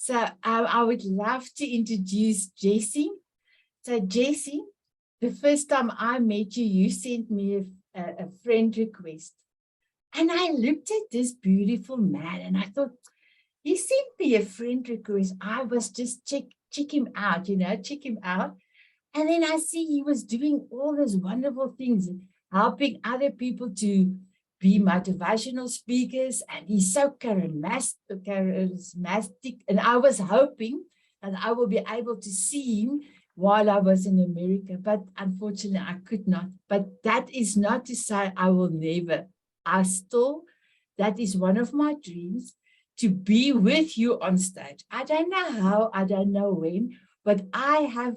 So I would love to introduce Jesse. So Jesse, the first time I met you, you sent me a friend request. And I looked at this beautiful man and I thought, he sent me a friend request. I was just check him out, check him out. And then I see he was doing all those wonderful things, helping other people to be motivational speakers. And he's so charismatic. And I was hoping that I will be able to see him while I was in America. But unfortunately, I could not. But that is not to say I will never. That is one of my dreams, to be with you on stage. I don't know how, I don't know when, but I have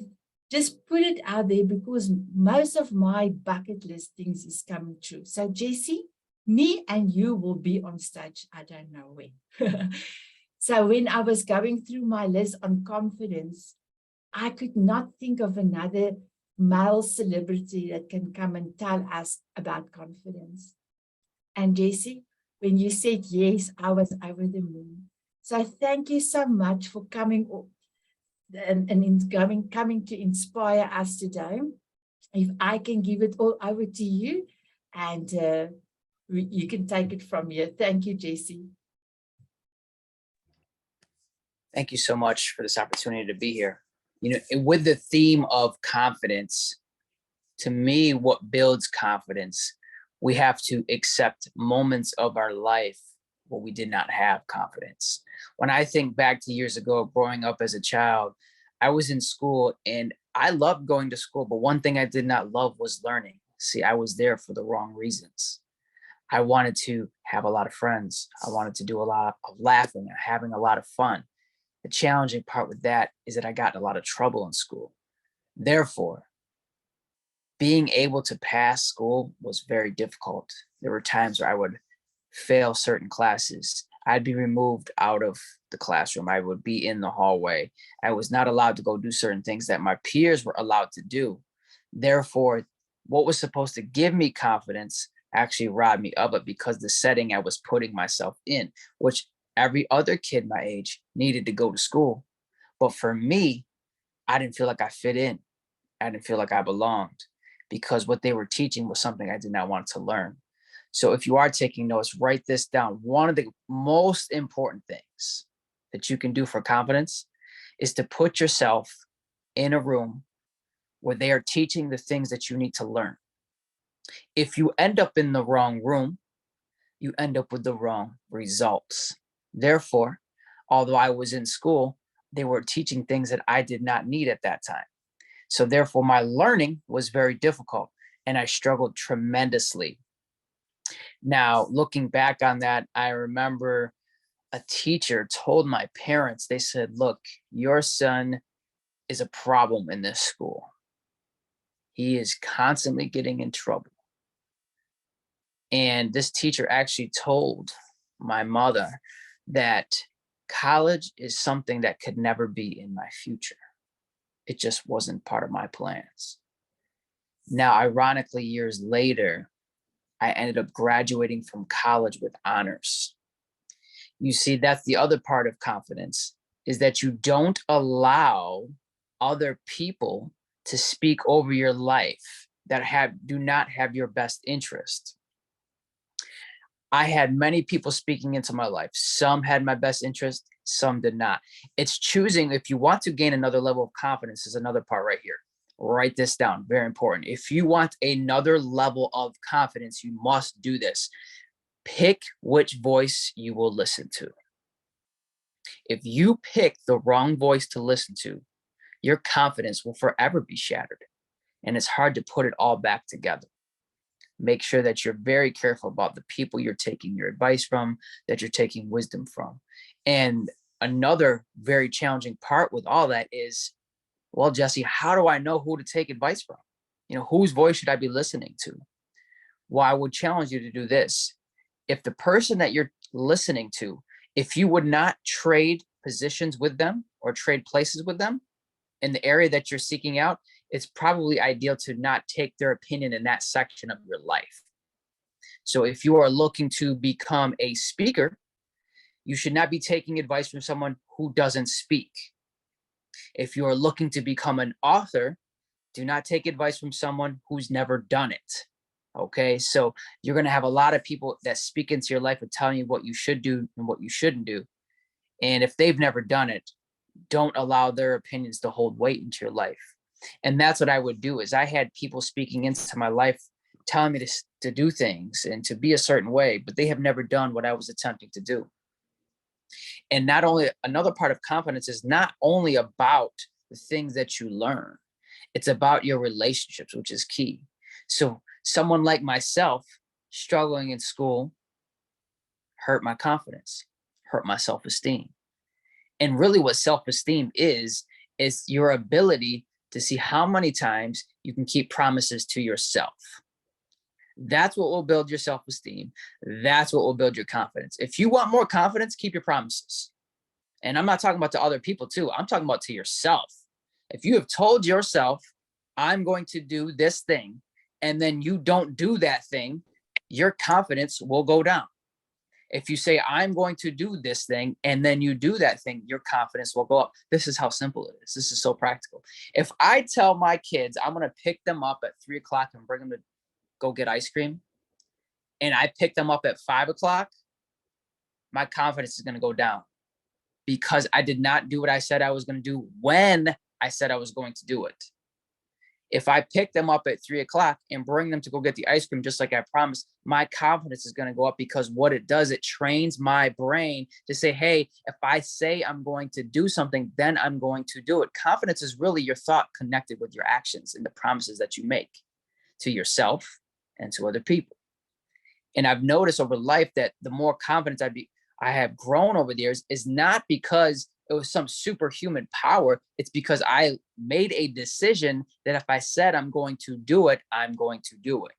just put it out there because most of my bucket list things is coming true. So Jesse, me and you will be on stage. I don't know when. So when I was going through my list on confidence, I could not think of another male celebrity that can come and tell us about confidence. And Jesse, when you said yes, I was over the moon. So thank you so much for coming and coming to inspire us today. If I can give it all over to you, and you can take it from here. Thank you, Jesse. Thank you so much for this opportunity to be here. With the theme of confidence, to me, what builds confidence, we have to accept moments of our life where we did not have confidence. When I think back to years ago, growing up as a child, I was in school and I loved going to school, but one thing I did not love was learning. See, I was there for the wrong reasons. I wanted to have a lot of friends. I wanted to do a lot of laughing and having a lot of fun. The challenging part with that is that I got in a lot of trouble in school. Therefore, being able to pass school was very difficult. There were times where I would fail certain classes. I'd be removed out of the classroom. I would be in the hallway. I was not allowed to go do certain things that my peers were allowed to do. Therefore, what was supposed to give me confidence actually robbed me of it, because the setting I was putting myself in, which every other kid my age needed to go to school. But for me, I didn't feel like I fit in. I didn't feel like I belonged, because what they were teaching was something I did not want to learn. So if you are taking notes, write this down. One of the most important things that you can do for confidence is to put yourself in a room where they are teaching the things that you need to learn. If you end up in the wrong room, you end up with the wrong results. Therefore, although I was in school, they were teaching things that I did not need at that time. So therefore, my learning was very difficult and I struggled tremendously. Now, looking back on that, I remember a teacher told my parents, they said, look, your son is a problem in this school. He is constantly getting in trouble. And this teacher actually told my mother that college is something that could never be in my future. It just wasn't part of my plans. Now, ironically, years later, I ended up graduating from college with honors. You see, that's the other part of confidence, is that you don't allow other people to speak over your life that do not have your best interest. I had many people speaking into my life. Some had my best interest, some did not. It's choosing. If you want to gain another level of confidence, is another part right here. Write this down, very important. If you want another level of confidence, you must do this. Pick which voice you will listen to. If you pick the wrong voice to listen to, your confidence will forever be shattered. And it's hard to put it all back together. Make sure that you're very careful about the people you're taking your advice from, that you're taking wisdom from. And another very challenging part with all that is, well, Jesse, how do I know who to take advice from? Whose voice should I be listening to? Well, I would challenge you to do this. If the person that you're listening to, if you would not trade positions with them or trade places with them in the area that you're seeking out, it's probably ideal to not take their opinion in that section of your life. So if you are looking to become a speaker, You should not be taking advice from someone who doesn't speak. If you're looking to become an author, do not take advice from someone who's never done it. Okay, so you're going to have a lot of people that speak into your life and telling you what you should do and what you shouldn't do. And if they've never done it, don't allow their opinions to hold weight into your life. And that's what I would do. Is I had people speaking into my life telling me to do things and to be a certain way, but they have never done what I was attempting to do. And not only, another part of confidence is not only about the things that you learn, it's about your relationships, which is key. So someone like myself struggling in school hurt my confidence, hurt my self-esteem. And really what self-esteem is your ability to see how many times you can keep promises to yourself. That's what will build your self-esteem. That's what will build your confidence. If you want more confidence, keep your promises. And I'm not talking about to other people too. I'm talking about to yourself. If you have told yourself, I'm going to do this thing, and then you don't do that thing, your confidence will go down. If you say, I'm going to do this thing, and then you do that thing, your confidence will go up. This is how simple it is. This is so practical. If I tell my kids I'm going to pick them up at 3 o'clock and bring them to go get ice cream, and I pick them up at 5 o'clock, my confidence is going to go down because I did not do what I said I was going to do when I said I was going to do it. If I pick them up at 3 o'clock and bring them to go get the ice cream, just like I promised, my confidence is going to go up because what it does, it trains my brain to say, hey, if I say I'm going to do something, then I'm going to do it. Confidence is really your thought connected with your actions and the promises that you make to yourself and to other people. And I've noticed over life that the more confidence I have grown over the years is not because it was some superhuman power. It's because I made a decision that if I said I'm going to do it, I'm going to do it.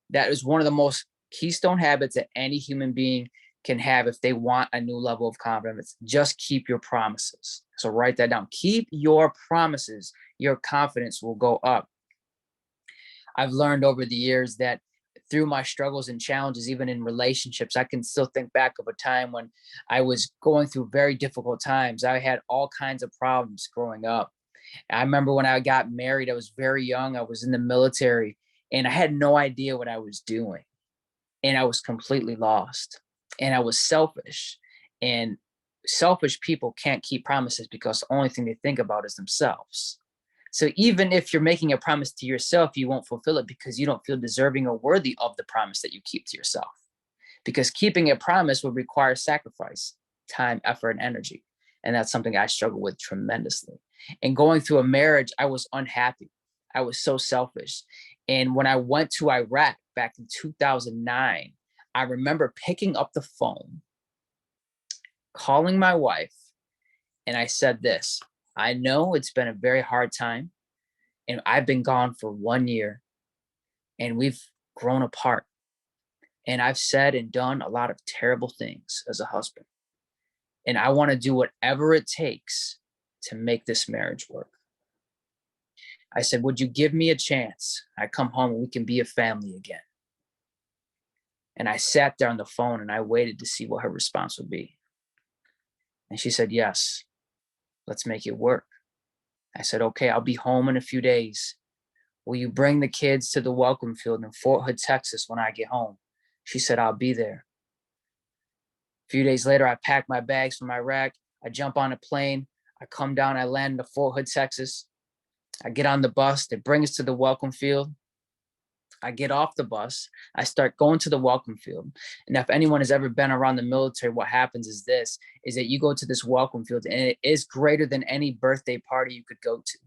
That is one of the most keystone habits that any human being can have if they want a new level of confidence. Just keep your promises. So write that down. Keep your promises. Your confidence will go up. I've learned over the years that through my struggles and challenges, even in relationships, I can still think back of a time when I was going through very difficult times. I had all kinds of problems growing up. I remember when I got married, I was very young. I was in the military and I had no idea what I was doing. And I was completely lost. And I was selfish. And selfish people can't keep promises because the only thing they think about is themselves. So even if you're making a promise to yourself, you won't fulfill it because you don't feel deserving or worthy of the promise that you keep to yourself. Because keeping a promise would require sacrifice, time, effort, and energy. And that's something I struggle with tremendously. And going through a marriage, I was unhappy. I was so selfish. And when I went to Iraq back in 2009, I remember picking up the phone, calling my wife, and I said this: I know it's been a very hard time, and I've been gone for 1 year, and we've grown apart. And I've said and done a lot of terrible things as a husband. And I want to do whatever it takes to make this marriage work. I said, would you give me a chance? I come home and we can be a family again. And I sat there on the phone and I waited to see what her response would be. And she said, yes, let's make it work. I said, okay, I'll be home in a few days. Will you bring the kids to the welcome field in Fort Hood, Texas when I get home? She said, I'll be there. A few days later, I packed my bags from Iraq. I jump on a plane. I come down, I land in Fort Hood, Texas. I get on the bus. They bring us to the welcome field. I get off the bus. I start going to the welcome field. And if anyone has ever been around the military, what happens is that you go to this welcome field and it is greater than any birthday party you could go to.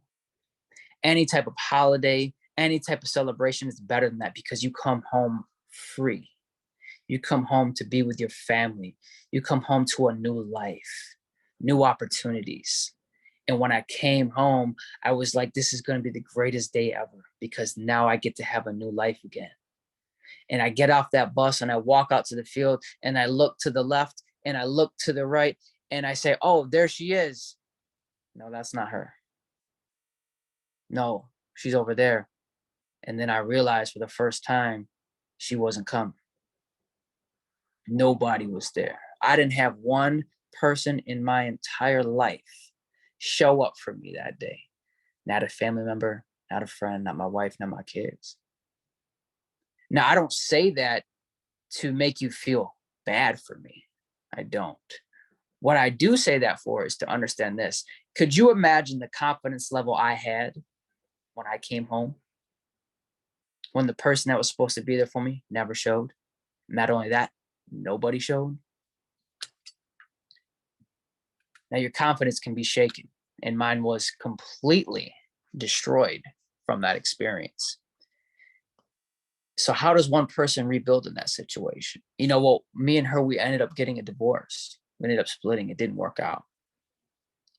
Any type of holiday, any type of celebration is better than that because you come home free. You come home to be with your family. You come home to a new life, new opportunities. And when I came home, I was like, this is going to be the greatest day ever because now I get to have a new life again. And I get off that bus and I walk out to the field and I look to the left and I look to the right and I say, oh, there she is. No, that's not her. No, she's over there. And then I realized for the first time, she wasn't coming. Nobody was there. I didn't have one person in my entire life show up for me that day. Not a family member, not a friend, not my wife, not my kids. Now, I don't say that to make you feel bad for me. I don't. What I do say that for is to understand this. Could you imagine the confidence level I had when I came home? When the person that was supposed to be there for me never showed? Not only that, nobody showed. Now your confidence can be shaken, and mine was completely destroyed from that experience. So how does one person rebuild in that situation? Well, me and her, we ended up getting a divorce. We ended up splitting. It didn't work out.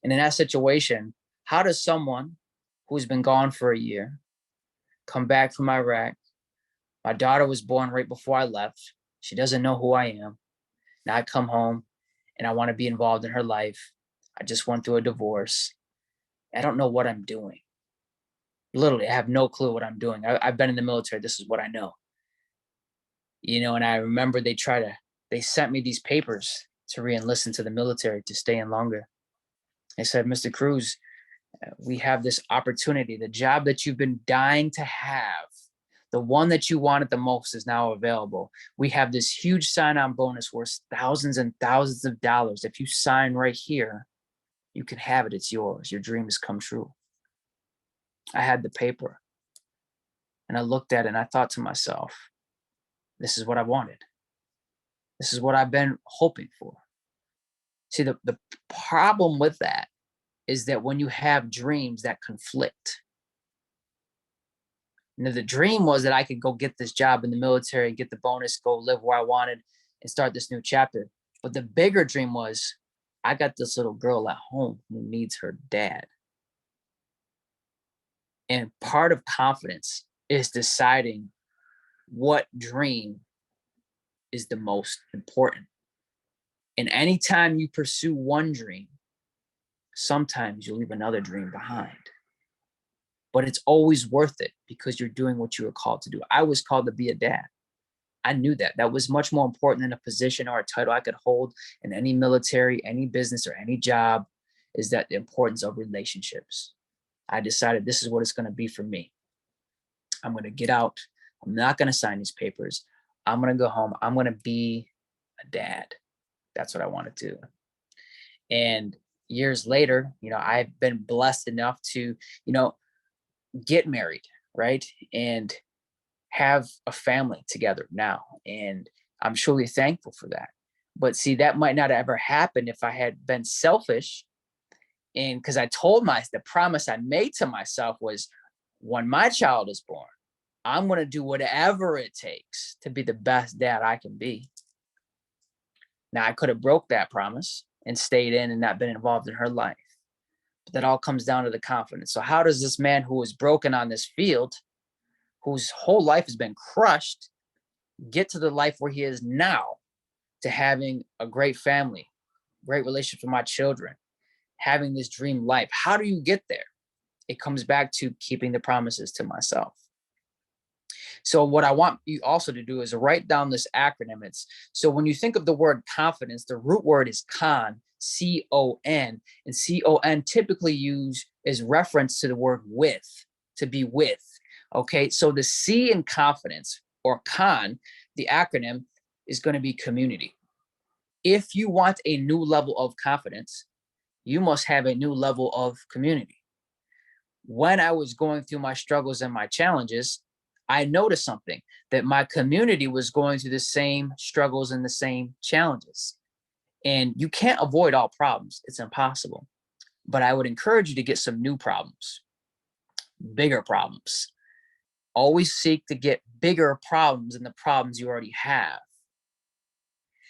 And in that situation, how does someone who's been gone for a year come back from Iraq? My daughter was born right before I left. She doesn't know who I am. Now I come home and I want to be involved in her life. I just went through a divorce. I don't know what I'm doing. Literally, I have no clue what I'm doing. I've been in the military. This is what I know. And I remember they sent me these papers to re-enlist into the military to stay in longer. They said, Mr. Cruz, we have this opportunity. The job that you've been dying to have, the one that you wanted the most, is now available. We have this huge sign-on bonus worth thousands and thousands of dollars. If you sign right here, you can have it. It's yours. Your dream has come true. I had the paper and I looked at it and I thought to myself, this is what I wanted. This is what I've been hoping for. See, the problem with that is that when you have dreams that conflict, the dream was that I could go get this job in the military, get the bonus, go live where I wanted and start this new chapter. But the bigger dream was, I got this little girl at home who needs her dad. And part of confidence is deciding what dream is the most important. And anytime you pursue one dream, sometimes you leave another dream behind. But it's always worth it because you're doing what you were called to do. I was called to be a dad. I knew that. That was much more important than a position or a title I could hold in any military, any business, or any job, is that the importance of relationships. I decided this is what it's going to be for me. I'm going to get out. I'm not going to sign these papers. I'm going to go home. I'm going to be a dad. That's what I want to do. And years later, I've been blessed enough to, get married, right? And have a family together now. And I'm truly thankful for that. But see, that might not have ever happened if I had been selfish. And because the promise I made to myself was, when my child is born, I'm going to do whatever it takes to be the best dad I can be. Now, I could have broke that promise and stayed in and not been involved in her life. But that all comes down to the confidence. So how does this man who was broken on this field, whose whole life has been crushed, get to the life where he is now, to having a great family, great relationship with my children, having this dream life? How do you get there? It comes back to keeping the promises to myself. So what I want you also to do is write down this acronym. So when you think of the word confidence, the root word is con, C-O-N, and C-O-N typically used as reference to the word with, to be with. Okay, so the C in confidence, or con, the acronym, is going to be community. If you want a new level of confidence, you must have a new level of community. When I was going through my struggles and my challenges, I noticed something, that my community was going through the same struggles and the same challenges. And you can't avoid all problems. It's impossible. But I would encourage you to get some new problems, bigger problems. Always seek to get bigger problems than the problems you already have.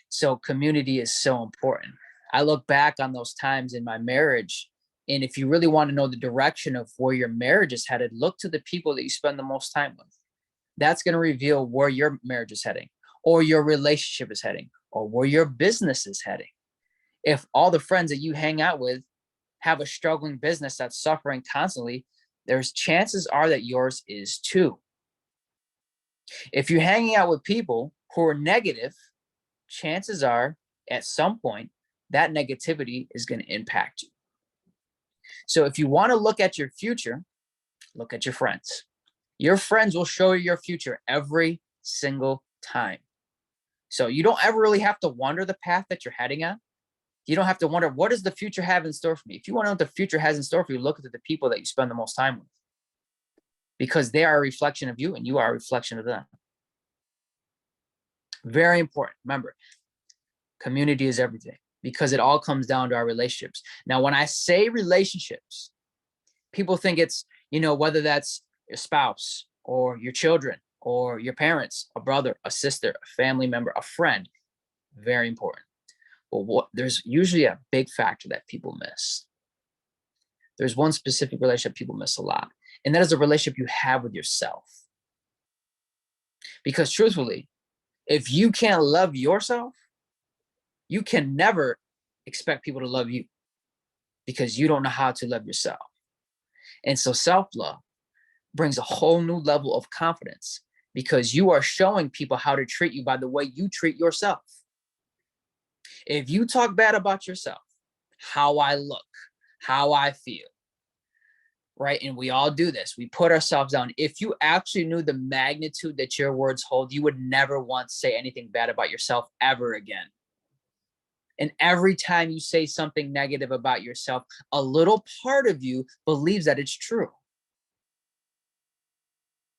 So community is so important. I look back on those times in my marriage, and if you really want to know the direction of where your marriage is headed, look to the people that you spend the most time with. That's going to reveal where your marriage is heading, or your relationship is heading, or where your business is heading. If all the friends that you hang out with have a struggling business that's suffering constantly, there's chances are that yours is too. If you're hanging out with people who are negative, chances are at some point, that negativity is going to impact you. So if you want to look at your future, look at your friends. Your friends will show you your future every single time. So you don't ever really have to wonder the path that you're heading on. You don't have to wonder, what does the future have in store for me? If you want to know what the future has in store for you, look at the people that you spend the most time with, because they are a reflection of you and you are a reflection of them. Very important. Remember, community is everything, because it all comes down to our relationships. Now, when I say relationships, people think it's, whether that's your spouse or your children or your parents, a brother, a sister, a family member, a friend. Very important. But there's usually a big factor that people miss. There's one specific relationship people miss a lot, and that is the relationship you have with yourself. Because truthfully, if you can't love yourself, you can never expect people to love you, because you don't know how to love yourself. And so self-love brings a whole new level of confidence, because you are showing people how to treat you by the way you treat yourself. If you talk bad about yourself, how I look, how I feel, right? And we all do this. We put ourselves down. If you actually knew the magnitude that your words hold, you would never want to say anything bad about yourself ever again. And every time you say something negative about yourself, a little part of you believes that it's true.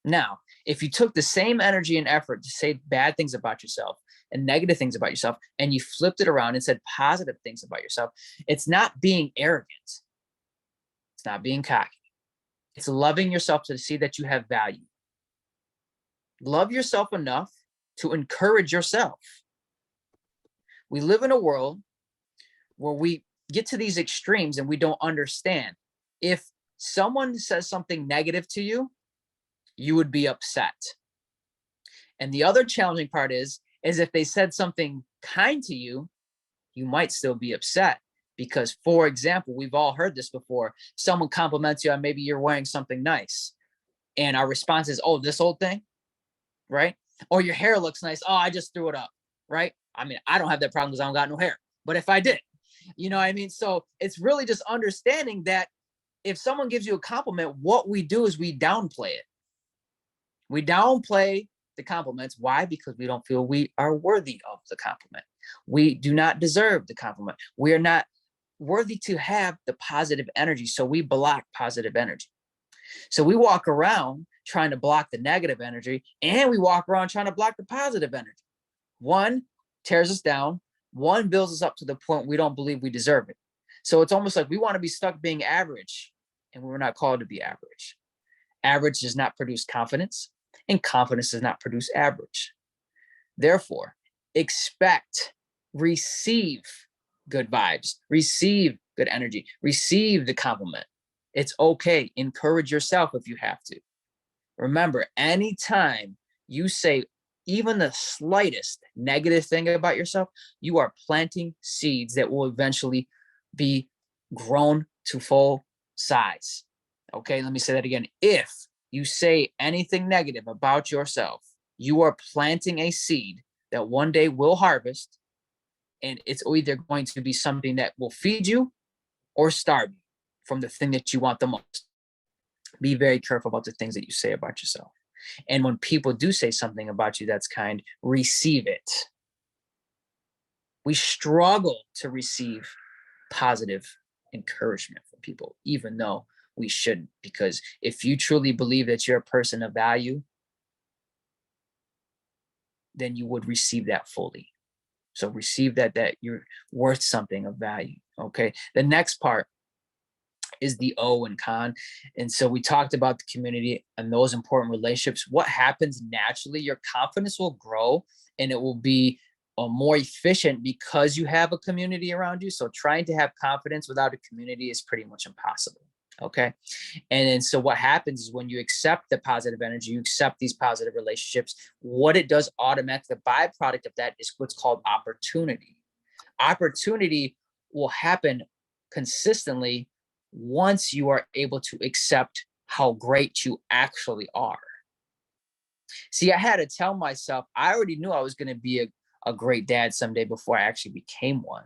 Now, if you took the same energy and effort to say bad things about yourself and negative things about yourself, and you flipped it around and said positive things about yourself, it's not being arrogant. It's not being cocky. It's loving yourself to see that you have value. Love yourself enough to encourage yourself. We live in a world where we get to these extremes and we don't understand. If someone says something negative to you, you would be upset. And the other challenging part is if they said something kind to you, you might still be upset. Because, for example, we've all heard this before. Someone compliments you on maybe you're wearing something nice, and our response is, oh, this old thing, right? Or your hair looks nice. Oh, I just threw it up, right? I mean, I don't have that problem because I don't got no hair. But if I did, you know what I mean? So it's really just understanding that if someone gives you a compliment, what we do is we downplay it. We downplay the compliments. Why? Because we don't feel we are worthy of the compliment. We do not deserve the compliment. We are not worthy to have the positive energy. So we block positive energy. So we walk around trying to block the negative energy, and we walk around trying to block the positive energy. One tears us down. One builds us up to the point we don't believe we deserve it. So it's almost like we want to be stuck being average, and we're not called to be average. Average does not produce confidence, and confidence does not produce average. Therefore, expect, receive good vibes, receive good energy, receive the compliment. It's okay. Encourage yourself if you have to. Remember, anytime you say even the slightest negative thing about yourself, you are planting seeds that will eventually be grown to full size. Okay, let me say that again. If you say anything negative about yourself, you are planting a seed that one day will harvest, and it's either going to be something that will feed you or starve you from the thing that you want the most. Be very careful about the things that you say about yourself. And when people do say something about you that's kind, receive it. We struggle to receive positive encouragement from people, even though we shouldn't, because if you truly believe that you're a person of value, then you would receive that fully. So receive that you're worth something of value. Okay. The next part is the O and con. And so we talked about the community and those important relationships. What happens naturally, your confidence will grow and it will be more efficient because you have a community around you. So trying to have confidence without a community is pretty much impossible. Okay. And then so what happens is when you accept the positive energy, you accept these positive relationships, what it does automatically, the byproduct of that is what's called opportunity. Opportunity will happen consistently once you are able to accept how great you actually are. See, I had to tell myself, I already knew I was going to be a great dad someday before I actually became one.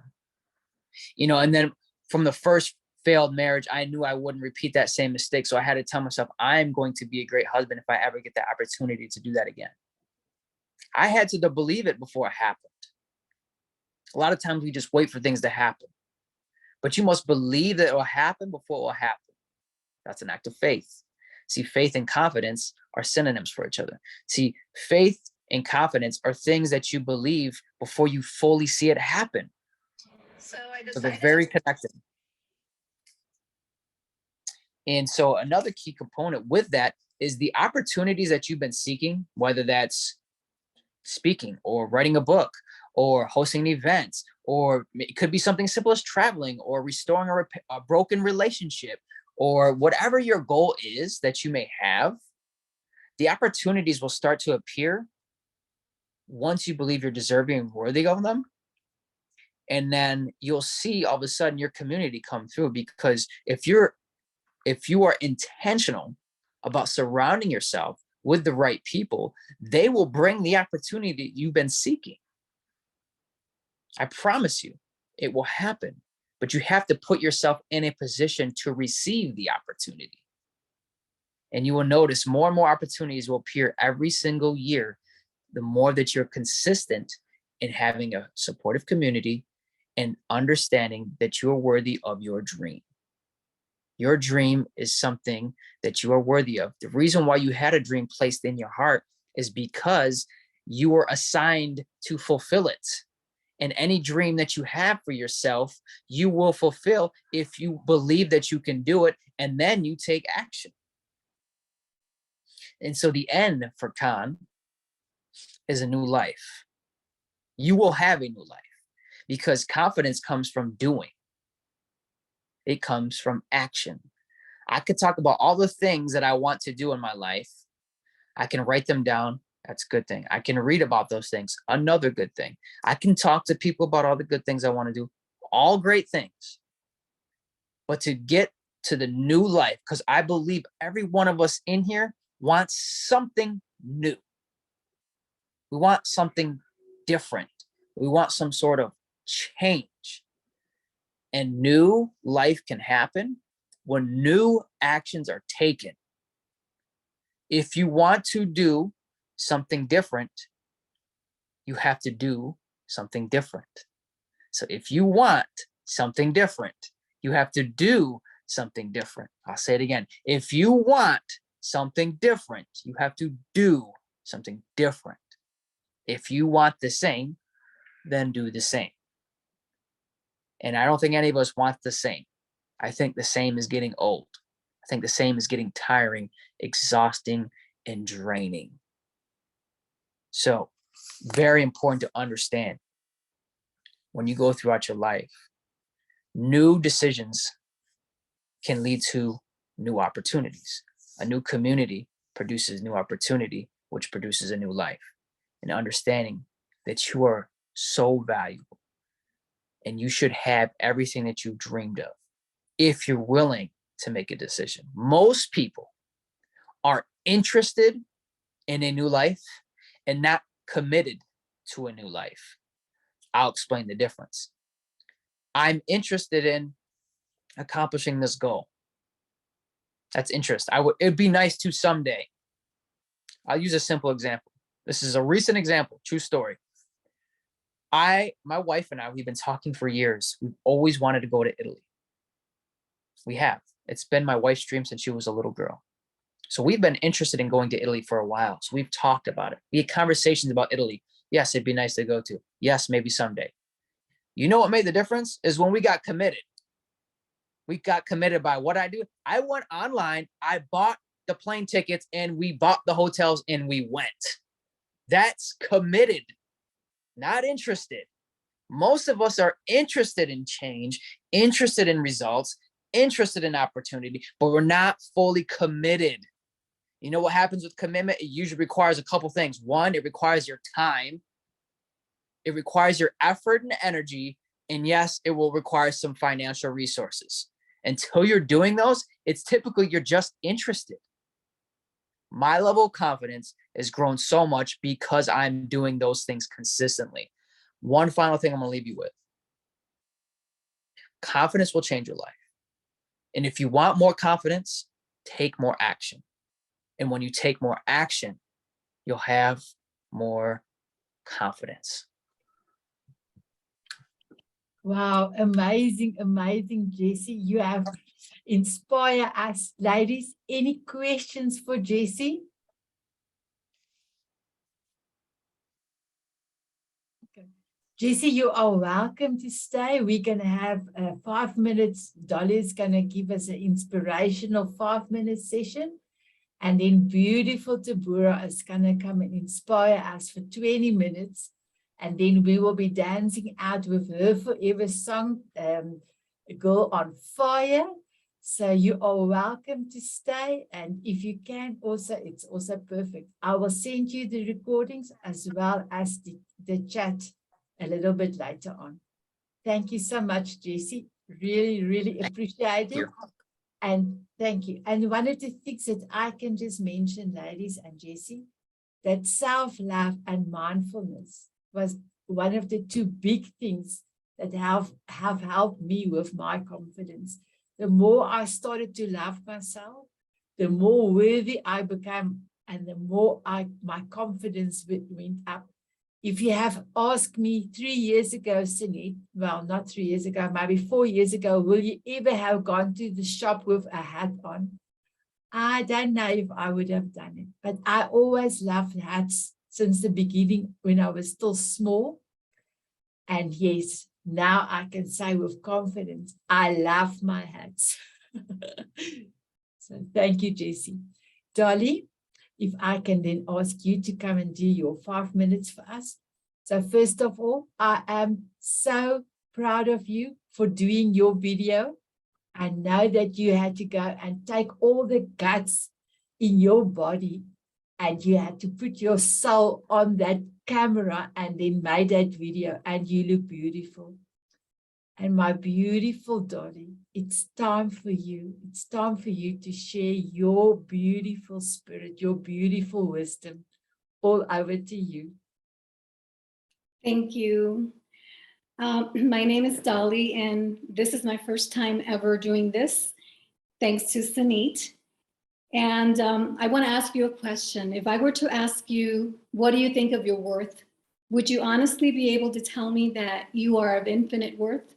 And then from the first failed marriage, I knew I wouldn't repeat that same mistake. So I had to tell myself, I'm going to be a great husband if I ever get the opportunity to do that again. I had to believe it before it happened. A lot of times we just wait for things to happen, but you must believe that it will happen before it will happen. That's an act of faith. See, faith and confidence are synonyms for each other. See, faith and confidence are things that you believe before you fully see it happen. So they're very connected. And so another key component with that is the opportunities that you've been seeking, whether that's speaking or writing a book or hosting an event, or it could be something simple as traveling or restoring a broken relationship, or whatever your goal is that you may have. The opportunities will start to appear once you believe you're deserving and worthy of them. And then you'll see all of a sudden your community come through, because if you are intentional about surrounding yourself with the right people, they will bring the opportunity that you've been seeking. I promise you, it will happen, but you have to put yourself in a position to receive the opportunity. And you will notice more and more opportunities will appear every single year, the more that you're consistent in having a supportive community and understanding that you are worthy of your dream. Your dream is something that you are worthy of. The reason why you had a dream placed in your heart is because you were assigned to fulfill it. And any dream that you have for yourself, you will fulfill if you believe that you can do it, and then you take action. And so the end for Khan is a new life. You will have a new life because confidence comes from doing. It comes from action. I could talk about all the things that I want to do in my life. I can write them down. That's a good thing. I can read about those things. Another good thing. I can talk to people about all the good things I want to do. All great things. But to get to the new life, because I believe every one of us in here wants something new. We want something different. We want some sort of change. And new life can happen when new actions are taken. If you want to do something different, you have to do something different. So if you want something different, you have to do something different. I'll say it again. If you want something different, you have to do something different. If you want the same, then do the same. And I don't think any of us want the same. I think the same is getting old. I think the same is getting tiring, exhausting, and draining. So, very important to understand when you go throughout your life, new decisions can lead to new opportunities. A new community produces new opportunity, which produces a new life. And understanding that you are so valuable and you should have everything that you dreamed of if you're willing to make a decision. Most people are interested in a new life and not committed to a new life. I'll explain the difference. I'm interested in accomplishing this goal. That's interest. It'd be nice to someday. I'll use a simple example. This is a recent example, true story. My wife and I, we've been talking for years. We've always wanted to go to Italy. We have. It's been my wife's dream since she was a little girl. So we've been interested in going to Italy for a while. So we've talked about it. We had conversations about Italy. Yes, it'd be nice to go to. Yes, maybe someday. You know what made the difference is when we got committed. We got committed by what I do. I went online, I bought the plane tickets, and we bought the hotels, and we went. That's committed, not interested. Most of us are interested in change, interested in results, interested in opportunity, but we're not fully committed. You know what happens with commitment? It usually requires a couple things. One, it requires your time. It requires your effort and energy. And yes, it will require some financial resources. Until you're doing those, it's typically you're just interested. My level of confidence has grown so much because I'm doing those things consistently. One final thing I'm going to leave you with. Confidence will change your life. And if you want more confidence, take more action. And when you take more action, you'll have more confidence. Wow, amazing, amazing, Jesse. You have inspired us. Ladies, any questions for Jesse? Okay. Jesse, you are welcome to stay. We're going to have 5 minutes. Dolly is going to give us an inspirational 5-minute session. And then beautiful Deborah is going to come and inspire us for 20 minutes. And then we will be dancing out with her forever song, Girl on Fire. So you are welcome to stay. And if you can also, it's also perfect. I will send you the recordings as well as the chat a little bit later on. Thank you so much, Jesse. Really, really appreciate it. And thank you. And one of the things that I can just mention, ladies and Jesse, that self-love and mindfulness was one of the two big things that have helped me with my confidence. The more I started to love myself, the more worthy I became, and the more my confidence went up. If you have asked me 3 years ago, Sunit, well, not 3 years ago, maybe 4 years ago, will you ever have gone to the shop with a hat on? I don't know if I would have done it, but I always loved hats since the beginning when I was still small. And yes, now I can say with confidence, I love my hats. So thank you, Jesse. Dolly, if I can then ask you to come and do your 5 minutes for us. So first of all, I am so proud of you for doing your video. I know that you had to go and take all the guts in your body and you had to put your soul on that camera and then made that video, and you look beautiful. And my beautiful Dolly, it's time for you. It's time for you to share your beautiful spirit, your beautiful wisdom. All over to you. Thank you. My name is Dolly, and this is my first time ever doing this, thanks to Sunit. And I want to ask you a question. If I were to ask you, what do you think of your worth? Would you honestly be able to tell me that you are of infinite worth?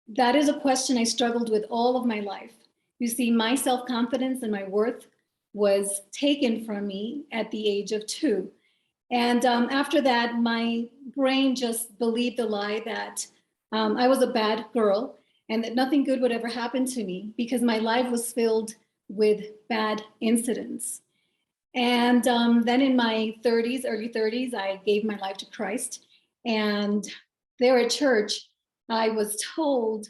That is a question I struggled with all of my life. You see, my self-confidence and my worth was taken from me at the age of 2. And after that, my brain just believed the lie that I was a bad girl and that nothing good would ever happen to me because my life was filled with bad incidents. And then in my 30s, early 30s, I gave my life to Christ. And there at church, I was told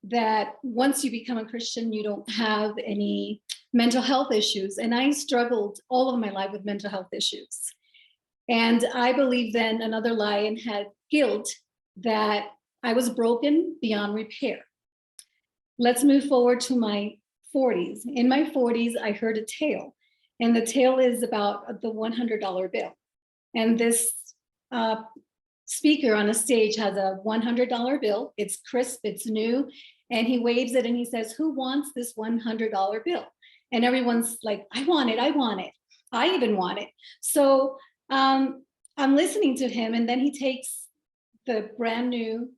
that once you become a Christian, you don't have any mental health issues. And I struggled all of my life with mental health issues. And I believed then another lie and had guilt that I was broken beyond repair. Let's move forward to my 40s. In my 40s, I heard a tale, and the tale is about the $100 bill. And this speaker on a stage has a $100 bill. It's crisp, it's new, and he waves it and he says, "Who wants this $100 bill?" And everyone's like, "I want it, I want it. I even want it." So I'm listening to him, and then he takes the brand new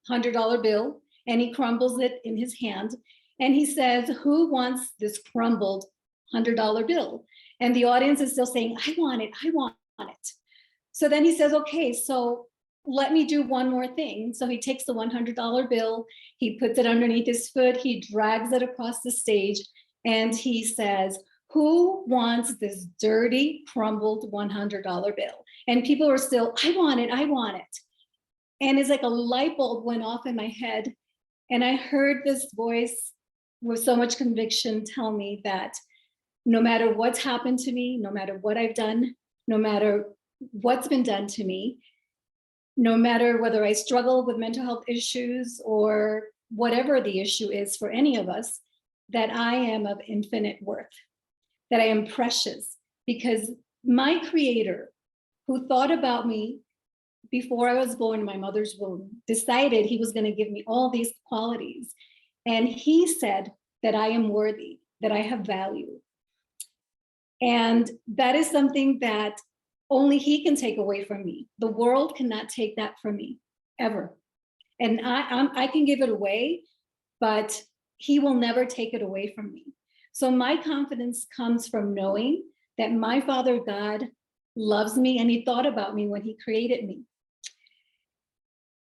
$100 bill and he crumbles it in his hand. And he says, "Who wants this crumbled $100 bill?" And the audience is still saying, "I want it, I want it." So then he says, "Okay, so let me do one more thing." So he takes the $100 bill, he puts it underneath his foot, he drags it across the stage, and he says, "Who wants this dirty, crumbled $100 bill?" And people are still, "I want it, I want it." And it's like a light bulb went off in my head. And I heard this voice with so much conviction tell me that no matter what's happened to me, no matter what I've done, no matter what's been done to me, no matter whether I struggle with mental health issues or whatever the issue is for any of us, that I am of infinite worth, that I am precious, because my creator who thought about me before I was born in my mother's womb, decided he was going to give me all these qualities. And he said that I am worthy, that I have value. And that is something that only he can take away from me. The world cannot take that from me, ever. And I can give it away, but he will never take it away from me. So my confidence comes from knowing that my Father God loves me and he thought about me when he created me.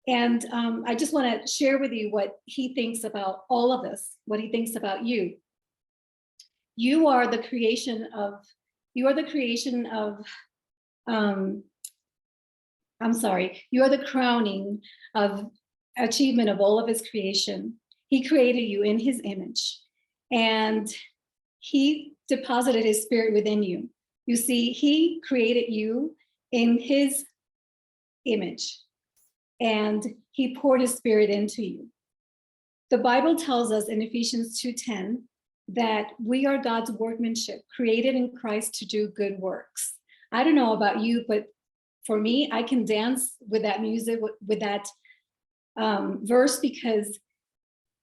And I just want to share with you what he thinks about all of us, what he thinks about you. You are the creation of, you are the crowning of achievement of all of his creation. He created you in his image and he deposited his spirit within you. You see, he created you in his image and he poured his spirit into you. The Bible tells us in Ephesians 2:10 that we are God's workmanship, created in Christ to do good works. I don't know about you, but for me, I can dance with that music, with that verse, because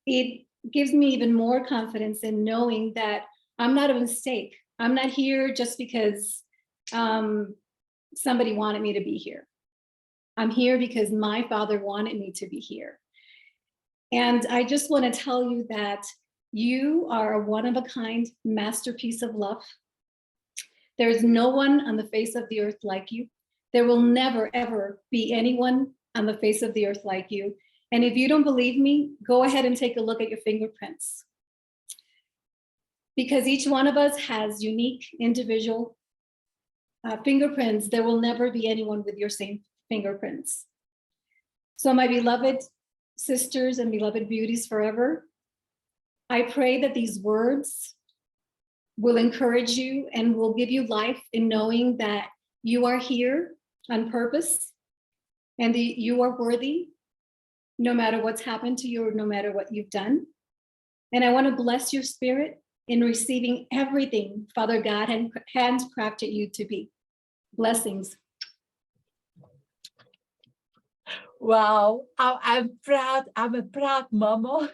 it gives me even more confidence in knowing that I'm not a mistake. I'm not here just because somebody wanted me to be here. I'm here because my Father wanted me to be here. And I just want to tell you that you are a one-of-a-kind masterpiece of love. There's no one on the face of the earth like you. There will never, ever be anyone on the face of the earth like you. And if you don't believe me, go ahead and take a look at your fingerprints. Because each one of us has unique, individual fingerprints. There will never be anyone with your same fingerprints. So my beloved sisters and beloved beauties forever, I pray that these words will encourage you and will give you life in knowing that you are here on purpose and that you are worthy no matter what's happened to you or no matter what you've done. And I want to bless your spirit in receiving everything Father God handcrafted you to be. Blessings. Wow, I'm proud. I'm a proud mama.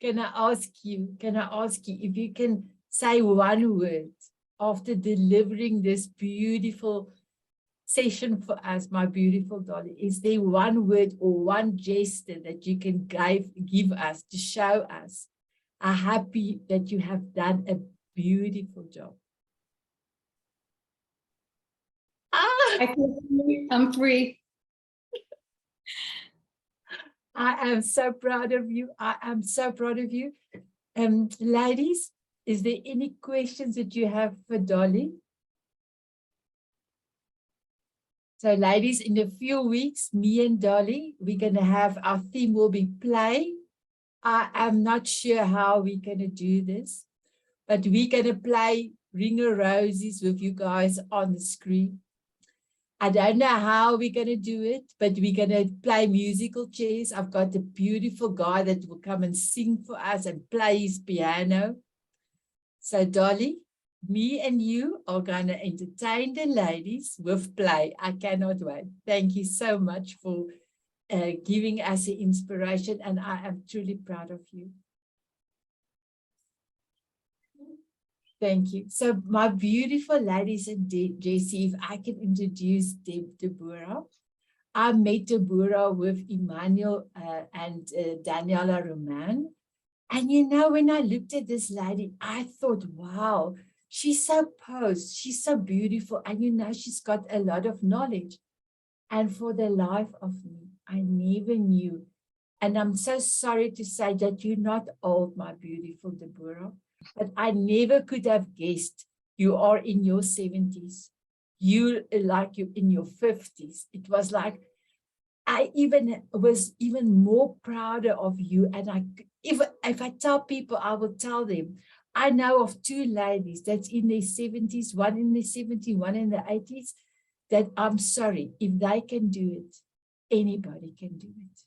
Can I ask you if you can say one word after delivering this beautiful session for us, my beautiful Dolly? Is there one word or one gesture that you can give us to show us how happy that you have done a beautiful job? I feel free. I'm free. I am so proud of you. I am so proud of you. Ladies, is there any questions that you have for Dolly? So ladies, in a few weeks, me and Dolly, we're going to have, our theme will be play. I am not sure how we're going to do this, but we're going to play Ring of Roses with you guys on the screen. I don't know how we're going to do it, but we're going to play musical chairs. I've got a beautiful guy that will come and sing for us and play his piano. So Dolly, me and you are going to entertain the ladies with play. I cannot wait. Thank you so much for giving us the inspiration, and I am truly proud of you. Thank you. So my beautiful ladies and Jesse, if I can introduce Deborah. I met Deborah with Emmanuel and Daniela Roman. And you know, when I looked at this lady, I thought, wow, she's so posed, she's so beautiful. And you know, she's got a lot of knowledge. And for the life of me, I never knew. And I'm so sorry to say that you're not old, my beautiful Deborah. But I never could have guessed you are in your 70s. You like you in your 50s. It was like, I was even more prouder of you. And if I tell people, I will tell them, I know of two ladies that's in their 70s, one in their 70s, one in their 80s, that I'm sorry, if they can do it, anybody can do it.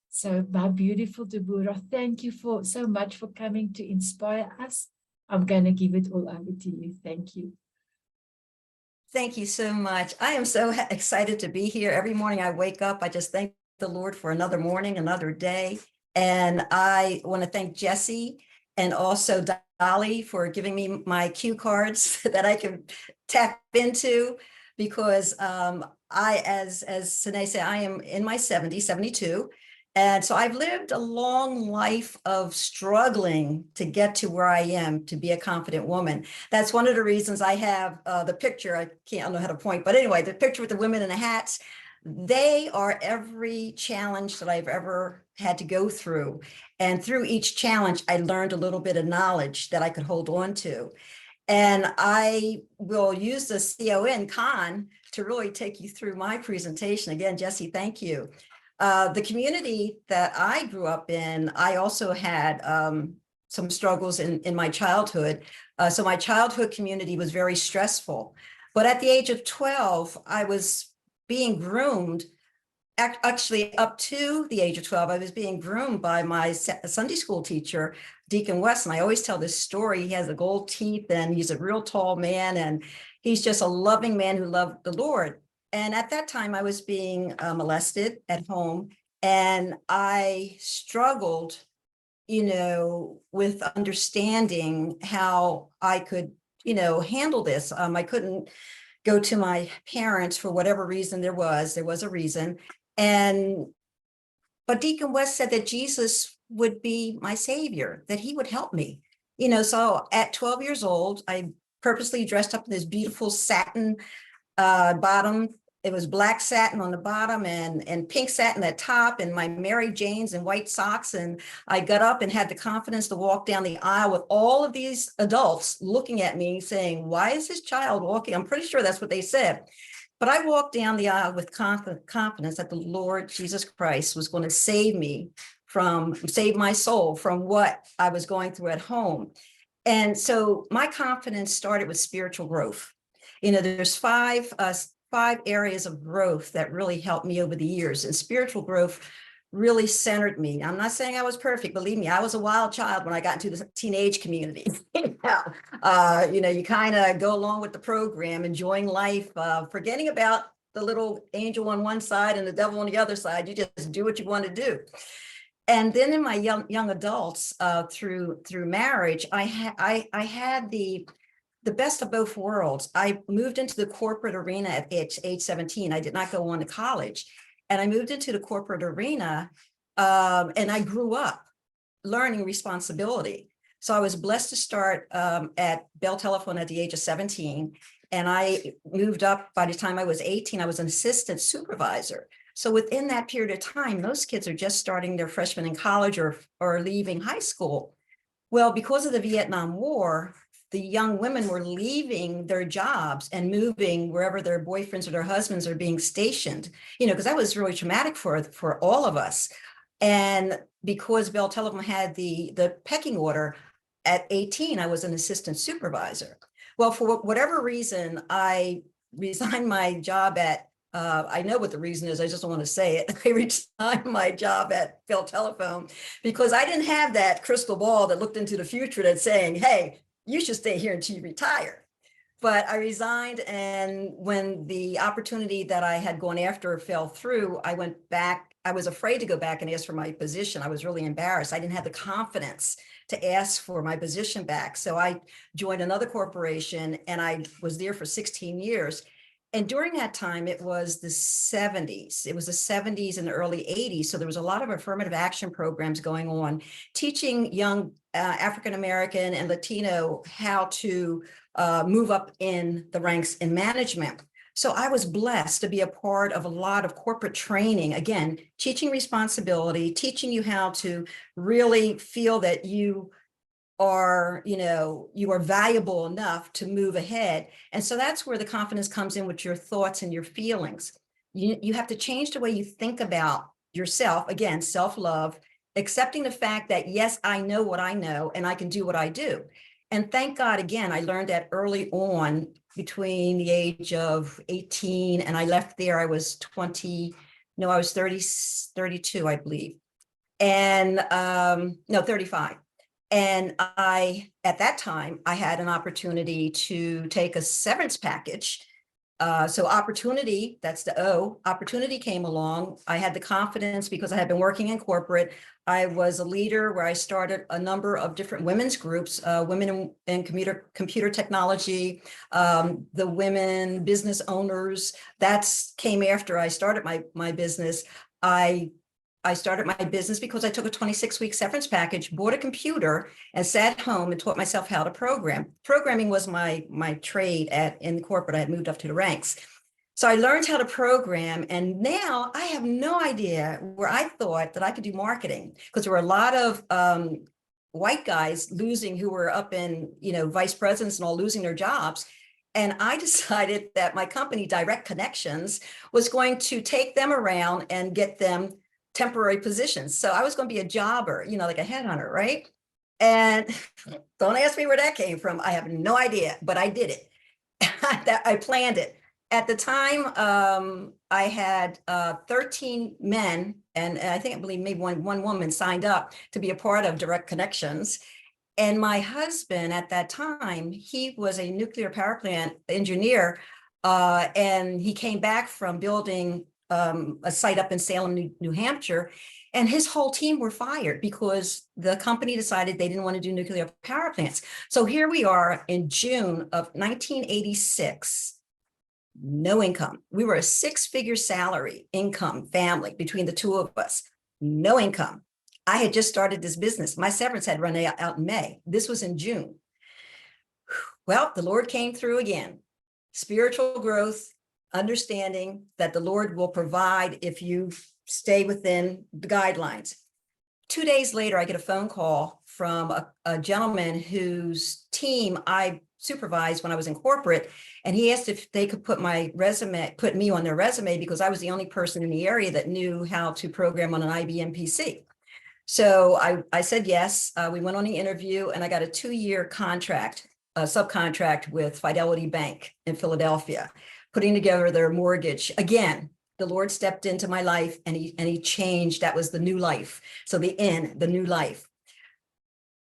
So my beautiful Deborah, thank you so much for coming to inspire us. I'm going to give it all over to you. Thank you. Thank you so much. I am so excited to be here. Every morning I wake up, I just thank the Lord for another morning, another day. And I want to thank Jesse and also Dolly for giving me my cue cards that I can tap into, because as Sine said, I am in my 70s, 72. And so I've lived a long life of struggling to get to where I am, to be a confident woman. That's one of the reasons I have the picture. I don't know how to point, but anyway, the picture with the women in the hats, they are every challenge that I've ever had to go through. And through each challenge, I learned a little bit of knowledge that I could hold on to. And I will use the con to really take you through my presentation. Again, Jesse, thank you. The community that I grew up in, I also had some struggles in my childhood. So my childhood community was very stressful. But at the age of 12, I was being groomed. Actually, up to the age of 12, I was being groomed by my Sunday school teacher, Deacon West. And I always tell this story. He has the gold teeth and he's a real tall man. And he's just a loving man who loved the Lord. And at that time, I was being molested at home, and I struggled, with understanding how I could, handle this. I couldn't go to my parents for whatever reason there was a reason. But Deacon West said that Jesus would be my savior, that he would help me. So at 12 years old, I purposely dressed up in this beautiful satin bottom. It was black satin on the bottom and pink satin at top, and my Mary Janes and white socks. And I got up and had the confidence to walk down the aisle with all of these adults looking at me saying, why is this child walking? I'm pretty sure that's what they said. But I walked down the aisle with confidence that the Lord Jesus Christ was going to save my soul from what I was going through at home. And so my confidence started with spiritual growth. There's five areas of growth that really helped me over the years, and spiritual growth really centered me. I'm not saying I was perfect. Believe me, I was a wild child when I got into the teenage community. You kind of go along with the program, enjoying life, forgetting about the little angel on one side and the devil on the other side. You just do what you want to do. And then in my young adults, through marriage, I had the best of both worlds. I moved into the corporate arena at age 17. I did not go on to college. And I moved into the corporate arena, and I grew up learning responsibility. So I was blessed to start at Bell Telephone at the age of 17. And I moved up. By the time I was 18, I was an assistant supervisor. So within that period of time, most kids are just starting their freshman in college or leaving high school. Well, because of the Vietnam War, the young women were leaving their jobs and moving wherever their boyfriends or their husbands are being stationed, because that was really traumatic for all of us. And because Bell Telephone had the pecking order, at 18, I was an assistant supervisor. Well, for whatever reason, I resigned my job at, I know what the reason is, I just don't want to say it. I resigned my job at Bell Telephone because I didn't have that crystal ball that looked into the future that's saying, hey, you should stay here until you retire. But I resigned, and when the opportunity that I had gone after fell through, I went back. I was afraid to go back and ask for my position. I was really embarrassed. I didn't have the confidence to ask for my position back. So I joined another corporation, and I was there for 16 years. And during that time, it was the 70s. It was the 70s and the early 80s. So there was a lot of affirmative action programs going on, teaching young African-American and Latino how to move up in the ranks in management. So I was blessed to be a part of a lot of corporate training, again, teaching responsibility, teaching you how to really feel that you are valuable enough to move ahead. And so that's where the confidence comes in, with your thoughts and your feelings. You have to change the way you think about yourself. Again, self-love, accepting the fact that, yes, I know what I know and I can do what I do. And thank God, again, I learned that early on, between the age of 18 and I left there, I was 30, 32, I believe. And 35. And at that time, I had an opportunity to take a severance package So opportunity, that's the O, opportunity came along. I had the confidence because I had been working in corporate. I was a leader where I started a number of different women's groups, women in computer technology, the women business owners. That's came after I started my business. I started my business because I took a 26-week severance package, bought a computer, and sat home and taught myself how to program. Programming was my trade in corporate. I had moved up to the ranks. So I learned how to program, and now I have no idea where I thought that I could do marketing, because there were a lot of white guys who were up in, vice presidents and all, losing their jobs. And I decided that my company, Direct Connections, was going to take them around and get them temporary positions. So I was going to be a jobber, like a headhunter, right? And don't ask me where that came from. I have no idea, but I did it. I planned it. At the time, I had 13 men, and I believe maybe one woman signed up to be a part of Direct Connections. And my husband at that time, he was a nuclear power plant engineer, and he came back from building a site up in Salem, New Hampshire, and his whole team were fired because the company decided they didn't want to do nuclear power plants. So here we are in June of 1986, no income. We were a 6-figure salary income family between the two of us, no income. I had just started this business. My severance had run out in May. This was in June. Well, the Lord came through again. Spiritual growth, understanding that the Lord will provide if you stay within the guidelines. 2 days later, I get a phone call from a gentleman whose team I supervised when I was in corporate. And he asked if they could put me on their resume, because I was the only person in the area that knew how to program on an IBM PC. So I said yes. We went on the interview, and I got a 2-year contract, subcontract with Fidelity Bank in Philadelphia, putting together their mortgage. Again, the Lord stepped into my life, and he changed. That was the new life. So the new life.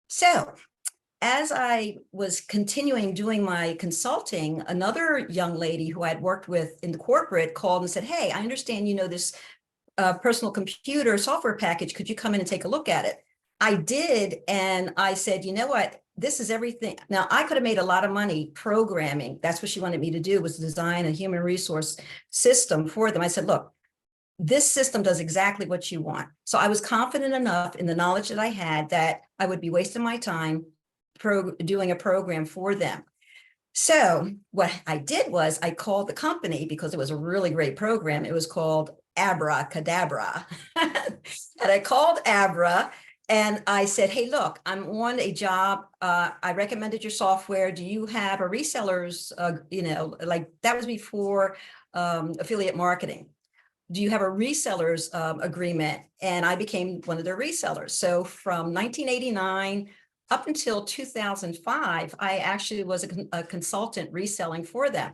So as I was continuing doing my consulting, another young lady who I had worked with in the corporate called and said, "Hey, I understand you know this personal computer software package. Could you come in and take a look at it?" I did. And I said, "You know what? This is everything." Now, I could have made a lot of money programming. That's what she wanted me to do, was design a human resource system for them. I said, "Look, this system does exactly what you want." So I was confident enough in the knowledge that I had that I would be wasting my time doing a program for them. So what I did was I called the company, because it was a really great program. It was called Abracadabra. And I called Abra and I said, "Hey, look, I'm on a job. I recommended your software. Do you have a resellers, like that was before affiliate marketing. Do you have a resellers agreement?" And I became one of their resellers. So from 1989 up until 2005, I actually was a consultant reselling for them.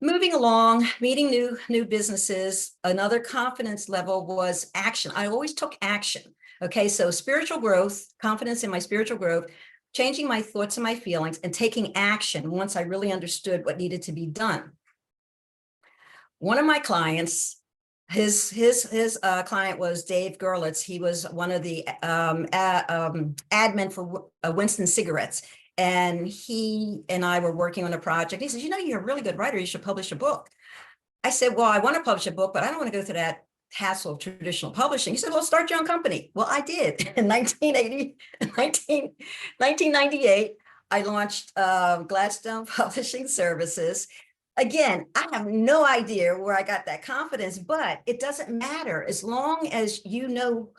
Moving along, meeting new businesses. Another confidence level was action. I always took action. Okay, so spiritual growth, confidence in my spiritual growth, changing my thoughts and my feelings, and taking action once I really understood what needed to be done. One of my clients, his client was Dave Gerlitz. He was one of the admin for Winston Cigarettes. And he and I were working on a project. He says, "You know, you're a really good writer. You should publish a book." I said, "Well, I want to publish a book, but I don't want to go through that hassle of traditional publishing." He said, "Well, start your own company." Well, I did. In 1998, I launched Gladstone Publishing Services. Again, I have no idea where I got that confidence, but it doesn't matter as long as you know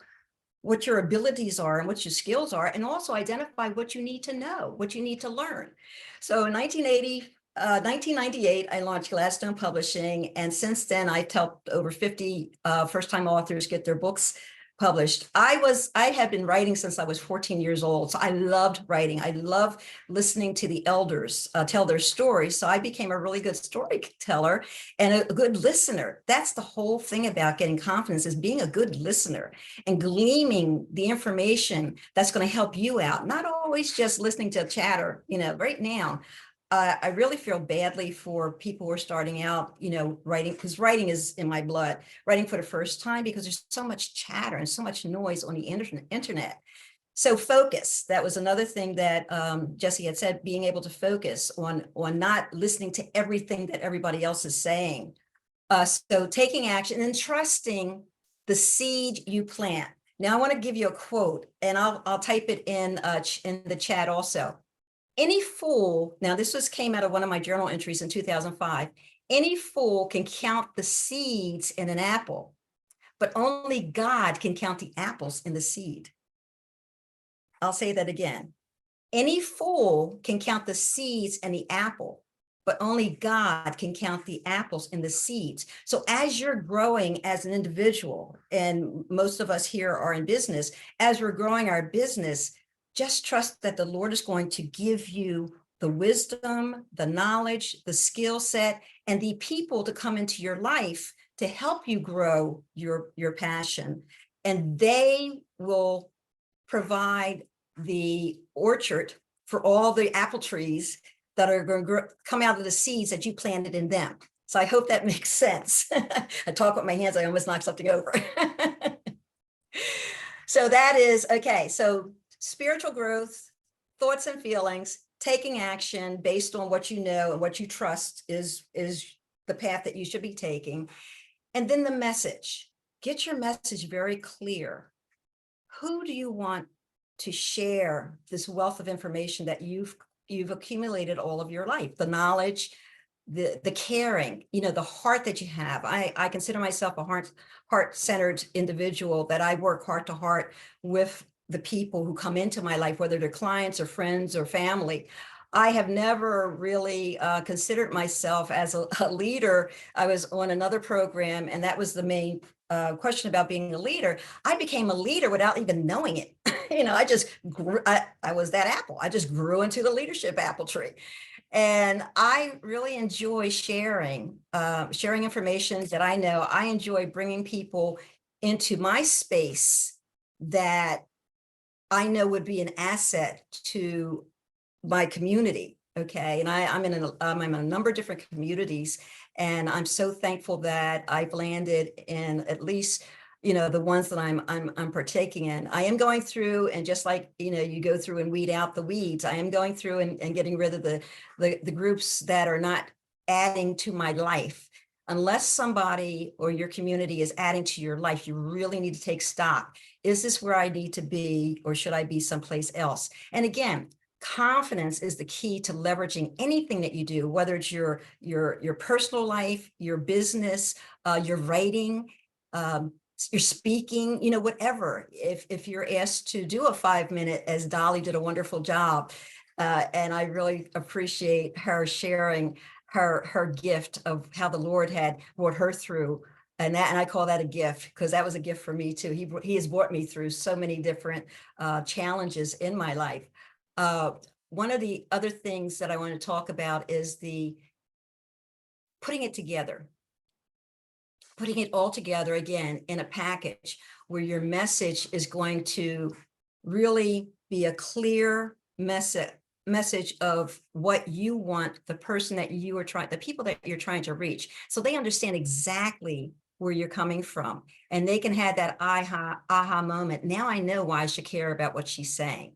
what your abilities are and what your skills are, and also identify what you need to know, what you need to learn. So in 1998, I launched Gladstone Publishing. And since then, I've helped over 50 first-time authors get their books published. I had been writing since I was 14 years old. So I loved writing. I love listening to the elders tell their stories. So I became a really good storyteller and a good listener. That's the whole thing about getting confidence, is being a good listener and gleaming the information that's going to help you out. Not always just listening to chatter. Right now, I really feel badly for people who are starting out, writing, because writing is in my blood, writing for the first time, because there's so much chatter and so much noise on the internet. So focus, that was another thing that Jesse had said, being able to focus on not listening to everything that everybody else is saying. So taking action and trusting the seed you plant. Now I want to give you a quote, and I'll type it in the chat also. Any fool, now this came out of one of my journal entries in 2005. Any fool can count the seeds in an apple, but only God can count the apples in the seed. I'll say that again. Any fool can count the seeds in the apple, but only God can count the apples in the seeds. So as you're growing as an individual, and most of us here are in business, as we're growing our business, just trust that the Lord is going to give you the wisdom, the knowledge, the skill set, and the people to come into your life to help you grow your passion. And they will provide the orchard for all the apple trees that are going to come out of the seeds that you planted in them. So I hope that makes sense. I talk with my hands, I almost knock something over. So that is, okay, so spiritual growth, thoughts and feelings, taking action based on what you know and what you trust is the path that you should be taking. And then the message, get your message very clear. Who do you want to share this wealth of information that you've accumulated all of your life? The knowledge, the caring, the heart that you have. I consider myself a heart-centered individual, that I work heart to heart with the people who come into my life, whether they're clients or friends or family. I have never really considered myself as a leader. I was on another program, and that was the main question about being a leader. I became a leader without even knowing it. I just grew, I was that apple. I just grew into the leadership apple tree. And I really enjoy sharing information that I know. I enjoy bringing people into my space that I know would be an asset to my community. Okay. And I'm in a number of different communities, and I'm so thankful that I've landed in at least, the ones that I'm partaking in. I am going through, and just like, you go through and weed out the weeds, I am going through and getting rid of the groups that are not adding to my life. Unless somebody or your community is adding to your life, you really need to take stock. Is this where I need to be, or should I be someplace else? And again, confidence is the key to leveraging anything that you do, whether it's your personal life, your business, your writing, your speaking, whatever. If you're asked to do a 5-minute, as Dolly did a wonderful job, and I really appreciate her sharing her gift of how the Lord had brought her through. And I call that a gift, because that was a gift for me too. He has brought me through so many different challenges in my life. One of the other things that I want to talk about is the putting it together. Putting it all together again in a package where your message is going to really be a clear message of what you want the person that you are the people that you're trying to reach, so they understand exactly where you're coming from, and they can have that aha moment. Now I know why I should care about what she's saying.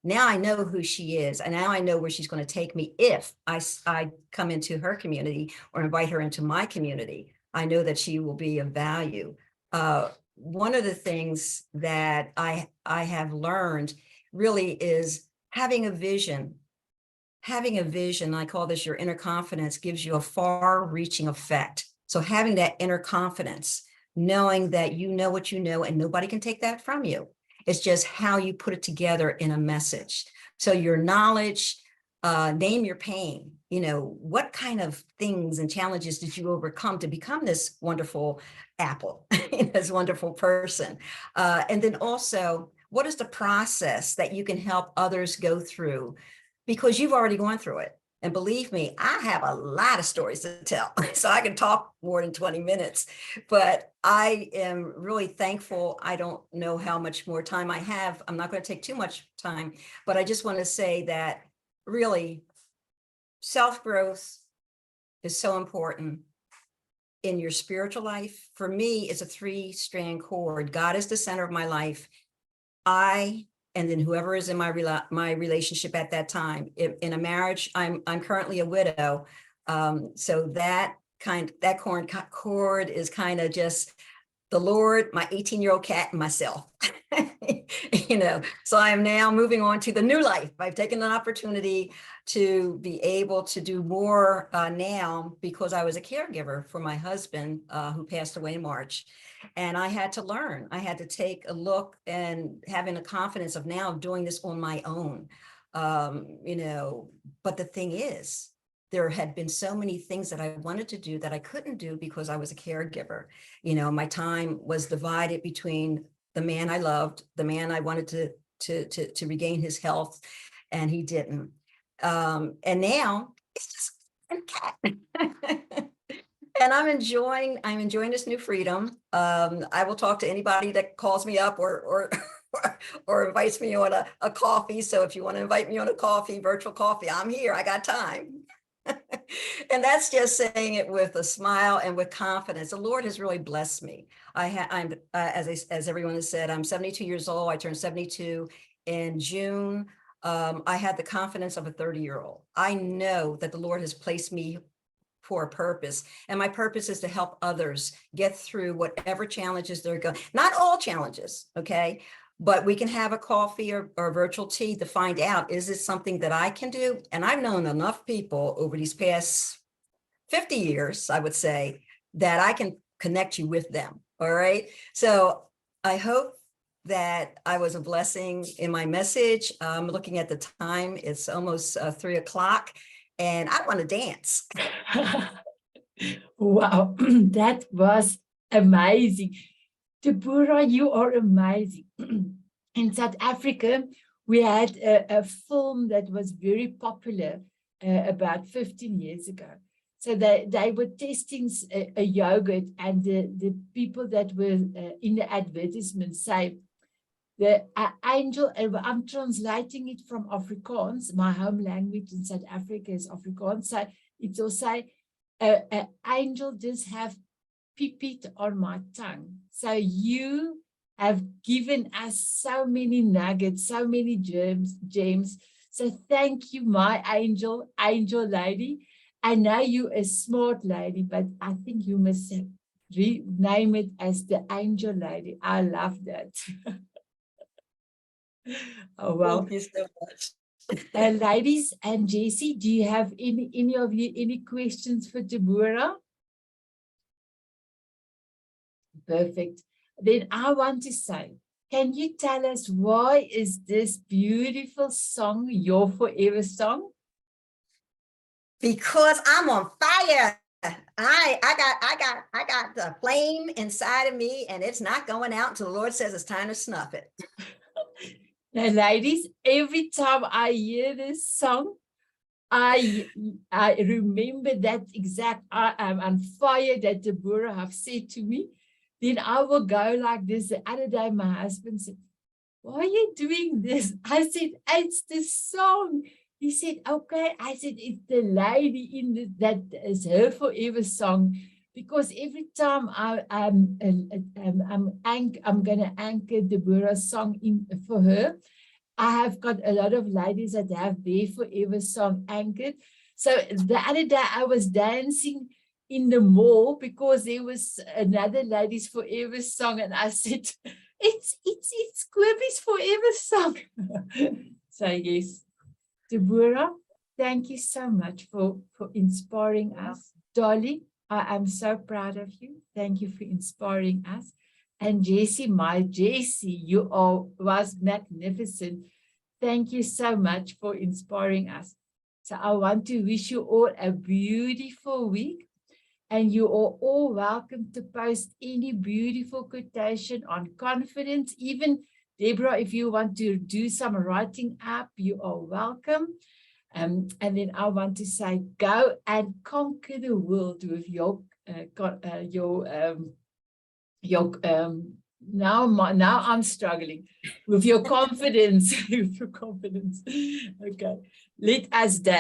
Now I know who she is, and now I know where she's going to take me if I come into her community or invite her into my community. I know that she will be of value. One of the things that I have learned really is having a vision. Having a vision, I call this your inner confidence, gives you a far-reaching effect. So having that inner confidence, knowing that you know what you know and nobody can take that from you. It's just how you put it together in a message. So your knowledge, name your pain. What kind of things and challenges did you overcome to become this wonderful apple, this wonderful person? And then also, what is the process that you can help others go through? Because you've already gone through it. And believe me, I have a lot of stories to tell, so I can talk more than 20 minutes, but I am really thankful. I don't know how much more time I have. I'm not going to take too much time, but I just want to say that really self-growth is so important in your spiritual life. For me, it's a 3-strand cord. God is the center of my life. And then whoever is in my relationship at that time. In a marriage, I'm currently a widow. So that cord is kind of just the Lord, my 18-year-old cat, and myself. So I am now moving on to the new life. I've taken an opportunity to be able to do more now, because I was a caregiver for my husband who passed away in March. And I had to learn. I had to take a look and having a confidence of now doing this on my own. But the thing is, there had been so many things that I wanted to do that I couldn't do because I was a caregiver. My time was divided between the man I loved, the man I wanted to regain his health, and he didn't. And now it's just a cat. And I'm enjoying this new freedom. I will talk to anybody that calls me up or invites me on a coffee. So if you want to invite me on a coffee, virtual coffee, I'm here. I got time. And that's just saying it with a smile and with confidence. The Lord has really blessed me. As everyone has said, I'm 72 years old. I turned 72 in June. I had the confidence of a 30-year-old. I know that the Lord has placed me for a purpose, and my purpose is to help others get through whatever challenges they're going. Not all challenges, okay? But we can have a coffee or virtual tea to find out, is it something that I can do? And I've known enough people over these past 50 years, I would say, that I can connect you with them. All right. So I hope that I was a blessing in my message. I'm looking at the time. It's almost 3 o'clock and I want to dance. Wow, that was amazing. Deborah, you are amazing. In South Africa, we had a film that was very popular about 15 years ago. So they were testing a yogurt, and the people that were in the advertisement say, the angel, I'm translating it from Afrikaans, my home language in South Africa is Afrikaans, so it will say, an angel just have pipit on my tongue. So you have given us so many nuggets, so many gems. So thank you, my angel lady. I know you're a smart lady, but I think you must rename it as the angel lady. I love that. Oh, well. Thank you so much. Ladies and Jesse, do you have any of you any questions for Deborah? Perfect. Then I want to say, can you tell us why is this beautiful song your forever song? Because I'm on fire. I got the flame inside of me, and it's not going out until the Lord says it's time to snuff it. Now, ladies, every time I hear this song, I remember that exact I am on fire that Deborah have said to me. Then I will go like this. The other day, my husband said, why are you doing this? I said, it's the song. He said, okay. I said, it's the lady in that is her forever song. Because every time I'm going to anchor Deborah's song in for her, I have got a lot of ladies that have their forever song anchored. So the other day I was dancing in the mall because there was another lady's forever song, and I said, it's Squibby's forever song. So yes, Deborah, thank you so much for inspiring us. Dolly, I am so proud of you. Thank you for inspiring us. And Jesse, my Jesse, you was magnificent. Thank you so much for inspiring us. So I want to wish you all a beautiful week. And you are all welcome to post any beautiful quotation on confidence. Even Deborah, if you want to do some writing up, you are welcome. And then I want to say, go and conquer the world with now I'm struggling with your confidence. With your confidence. Okay, let us dance.